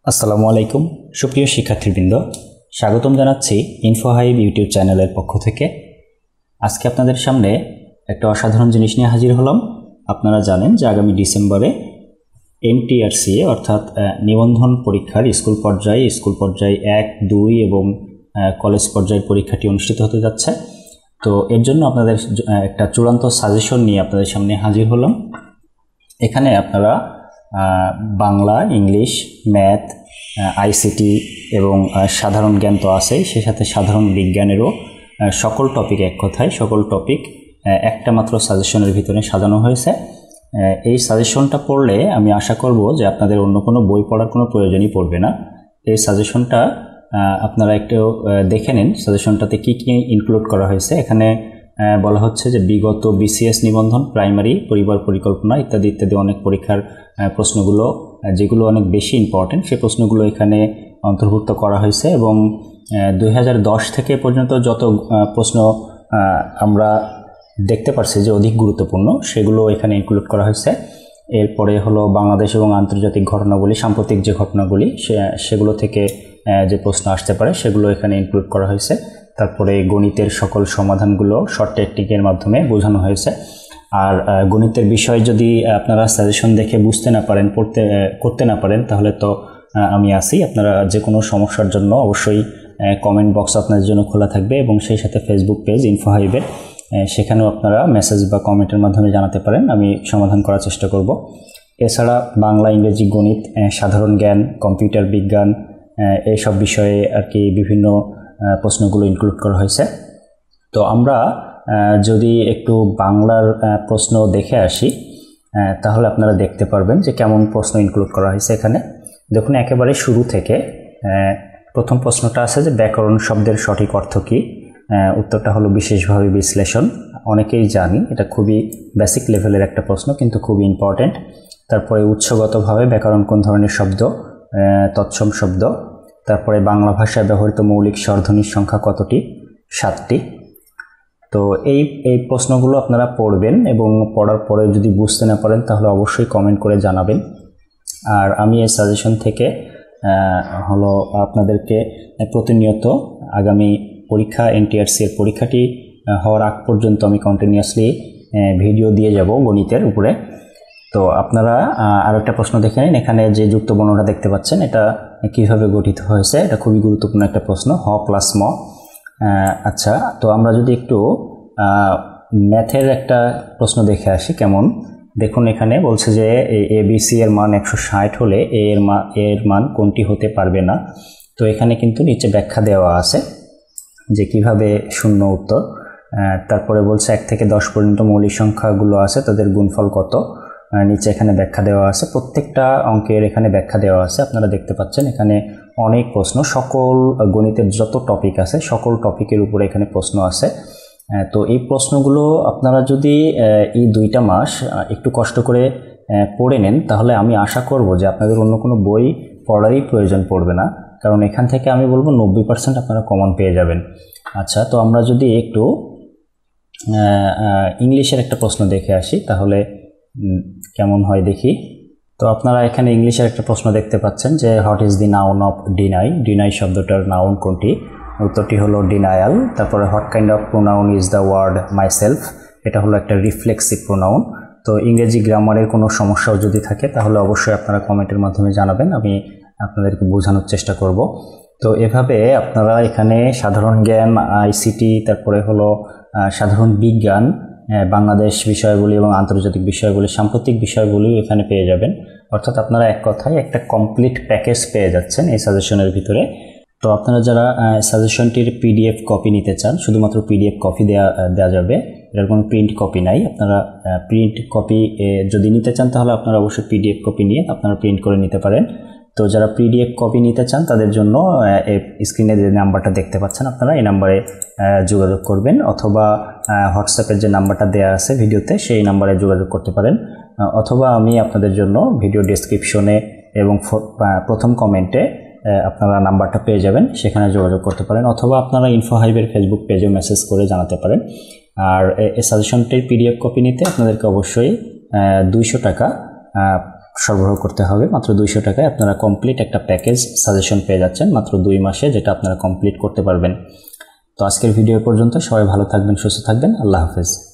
আসসালামু আলাইকুম সুপ্রিয় শিক্ষার্থীবৃন্দ, স্বাগতম জানাচ্ছি ইনফোহাইব ইউটিউব চ্যানেলের পক্ষ থেকে। আজকে আপনাদের সামনে একটা অসাধারণ জিনিস নিয়ে হাজির হলাম। আপনারা জানেন যে আগামী ডিসেম্বরে এনটিআরসি অর্থাৎ নিবন্ধন পরীক্ষার স্কুল পর্যায়ে 1, 2 এবং কলেজ পর্যায়ের পরীক্ষাটি অনুষ্ঠিত হতে যাচ্ছে। তো এর জন্য আপনাদের একটা চূড়ান্ত সাজেশন নিয়ে আপনাদের সামনে হাজির হলাম। এখানে আপনারা বাংলা, ইংলিশ, ম্যাথ, আইসিটি এবং সাধারণ জ্ঞান তো আছেই, সে সাথে সাধারণ বিজ্ঞানেরও সকল টপিক, এক কথায় সকল টপিক একটা মাত্র সাজেশনের ভিতরে সাজানো হয়েছে। এই সাজেশনটা পড়লে আমি আশা করব যে আপনাদের অন্য কোনো বই পড়ার কোনো প্রয়োজনই পড়বে না। এই সাজেশনটা আপনারা একটু দেখে নিন, সাজেশনটাতে কি কি ইনক্লুড করা হয়েছে। এখানে বলা হচ্ছে যে বিগত বিসিএস নিবন্ধন, প্রাইমারি, পরিবার পরিকল্পনা ইত্যাদি ইত্যাদি অনেক পরীক্ষার প্রশ্নগুলো যেগুলো অনেক বেশি ইম্পর্টেন্ট, সেই প্রশ্নগুলো এখানে অন্তর্ভুক্ত করা হয়েছে এবং 2010 থেকে পর্যন্ত যত প্রশ্ন আমরা দেখতে পাচ্ছি যে অধিক গুরুত্বপূর্ণ, সেগুলো এখানে ইনক্লুড করা হয়েছে। এরপরে হলো বাংলাদেশ এবং আন্তর্জাতিক ঘটনাগুলি, সাম্প্রতিক যে ঘটনাগুলি সেগুলো থেকে যে প্রশ্ন আসতে পারে সেগুলো এখানে ইনক্লুড করা হয়েছে। তারপরে গণিতের সকল সমাধানগুলো শর্ট টেকনিকের মাধ্যমে বোঝানো হয়েছে। আর গণিতের বিষয় যদি আপনারা সাজেশন দেখে বুঝতে না পারেন, করতে না পারেন, তাহলে তো আমি আছি। আপনারা যে কোনো সমস্যার জন্য অবশ্যই কমেন্ট বক্স আপনাদের জন্য খোলা থাকবে এবং সেই সাথে ফেসবুক পেজ ইনফোহাইবের, সেখানেও আপনারা মেসেজ বা কমেন্টের মাধ্যমে জানাতে পারেন, আমি সমাধান করার চেষ্টা করব। এছাড়া বাংলা, ইংরেজি, গণিত, সাধারণ জ্ঞান, কম্পিউটার বিজ্ঞান, এইসব বিষয়ে আর কি বিভিন্ন প্রশ্নগুলো ইনক্লুড করা হয়েছে। তো আমরা যদি একটু বাংলার প্রশ্ন দেখে আসি, তাহলে আপনারা দেখতে পারবেন যে কেমন প্রশ্ন ইনক্লুড করা হয়েছে এখানে। দেখুন, একেবারে শুরু থেকে প্রথম প্রশ্নটা আছে যে ব্যাকরণ শব্দের সঠিক অর্থ কী। উত্তরটা হলো বিশেষভাবে বিশ্লেষণ। অনেকেই জানি, এটা খুবই বেসিক লেভেলের একটা প্রশ্ন, কিন্তু খুবই ইম্পর্টেন্ট। তারপরে উৎসগতভাবে ব্যাকরণ কোন ধরনের শব্দ, তৎসম শব্দ। তারপরে বাংলা ভাষায় ব্যবহৃত মৌলিক স্বরধ্বনির সংখ্যা কতটি? 7টি। তো এই প্রশ্নগুলো আপনারা পড়বেন এবং পড়ার পরে যদি বুঝতে না পারেন তাহলে অবশ্যই কমেন্ট করে জানাবেন। আর আমি এই সাজেশন থেকে হলো আপনাদেরকে প্রতিনিয়ত আগামী পরীক্ষা, এনটিআরসি এর পরীক্ষাটি হওয়ার আগ পর্যন্ত আমি কন্টিনিউয়াসলি ভিডিও দিয়ে যাব গণিতের উপরে। তো আপনারা আরও একটা প্রশ্ন দেখে নিন। এখানে যে যুক্ত বর্ণটা দেখতে পাচ্ছেন, এটা কিভাবে গঠিত হয়েছে, এটা খুবই গুরুত্বপূর্ণ একটা প্রশ্ন, হ প্লাস ম। আচ্ছা, তো আমরা যদি একটু ম্যাথের একটা প্রশ্ন দেখে আসি কেমন। দেখুন, এখানে বলছে যে এবিসি এর মান 160 হলে এর মান কোনটি হতে পারবে না। তো এখানে কিন্তু নিচে ব্যাখ্যা দেওয়া আছে যে কিভাবে শূন্য উত্তর। তারপরে বলছে 1 থেকে 10 পর্যন্ত মৌলিক সংখ্যাগুলো আছে, তাদের গুণফল কত। নিচে এখানে ব্যাখ্যা দেওয়া আছে, প্রত্যেকটা অঙ্কের এখানে ব্যাখ্যা দেওয়া আছে। আপনারা দেখতে পাচ্ছেন এখানে অনেক প্রশ্ন, সকল গণিতের যত টপিক আছে সকল টপিকের উপরে এখানে প্রশ্ন আছে। তো এই প্রশ্নগুলো আপনারা যদি এই 2টা মাস একটু কষ্ট করে পড়ে নেন, তাহলে আমি আশা করব যে আপনাদের অন্য কোনো বই পড়ারই প্রয়োজন পড়বে না, কারণ এখান থেকে আমি বলবো 90% আপনারা কমন পেয়ে যাবেন। আচ্ছা, তো আমরা যদি একটু ইংলিশের একটা প্রশ্ন দেখে আসি তাহলে কেমন হয় দেখি। তো আপনারা এখানে ইংলিশের একটা প্রশ্ন দেখতে পাচ্ছেন যে what is the noun of deny. Deny শব্দটার নাউন কোনটি? উত্তরটি হলো ডিনায়াল। তারপরে what kind of pronoun is the word myself. এটা হলো একটা রিফ্লেক্সিভ প্রোনাউন। তো ইংরেজি গ্রামারের কোনো সমস্যাও যদি থাকে তাহলে অবশ্যই আপনারা কমেন্টের মাধ্যমে জানাবেন, আমি আপনাদেরকে বোঝানোর চেষ্টা করব। তো এভাবে আপনারা এখানে সাধারণ জ্ঞান, আইসিটি, তারপরে হলো সাধারণ বিজ্ঞান, বাংলাদেশ বিষয়গুলি এবং আন্তর্জাতিক বিষয়গুলি, সাম্প্রতিক বিষয়গুলি এখানে পেয়ে যাবেন। অর্থাৎ আপনারা এক কথায় একটা কমপ্লিট প্যাকেজ পেয়ে যাচ্ছেন এই সাজেশনের ভিতরে। তো আপনারা যারা সাজেশনটির পিডিএফ কপি নিতে চান, শুধুমাত্র পিডিএফ কপি দেওয়া যাবে, এর কোনো প্রিন্ট কপি নাই। আপনারা প্রিন্ট কপি যদি নিতে চান তাহলে আপনারা অবশ্যই পিডিএফ কপি নিয়ে আপনারা প্রিন্ট করে নিতে পারেন। তো যারা পিডিএফ কপি নিতে চান তাদের জন্য স্ক্রিনে যে নাম্বারটা দেখতে পাচ্ছেন আপনারা এই নাম্বারে যোগাযোগ করবেন, অথবা হোয়াটসঅ্যাপের যে নাম্বারটা দেওয়া আছে ভিডিওতে সেই নাম্বারে যোগাযোগ করতে পারেন, অথবা আমি আপনাদের জন্য ভিডিও ডেসক্রিপশনে এবং প্রথম কমেন্টে আপনারা নাম্বারটা পেয়ে যাবেন, সেখানে যোগাযোগ করতে পারেন, অথবা আপনারা ইনফোহাইবের ফেসবুক পেজে মেসেজ করে জানাতে পারেন। আর এই সাজেশনটির পিডিএফ কপি নিতে আপনাদেরকে অবশ্যই 200 টাকা সরবরাহ করতে হবে। মাত্র 200 টাকায় আপনারা কমপ্লিট একটা প্যাকেজ সাজেশন পেয়ে যাচ্ছেন মাত্র 2 মাসে, যেটা আপনারা কমপ্লিট করতে পারবেন। তো আজকের ভিডিও পর্যন্ত, সবাই ভালো থাকবেন, সুস্থ থাকবেন, আল্লাহ হাফেজ।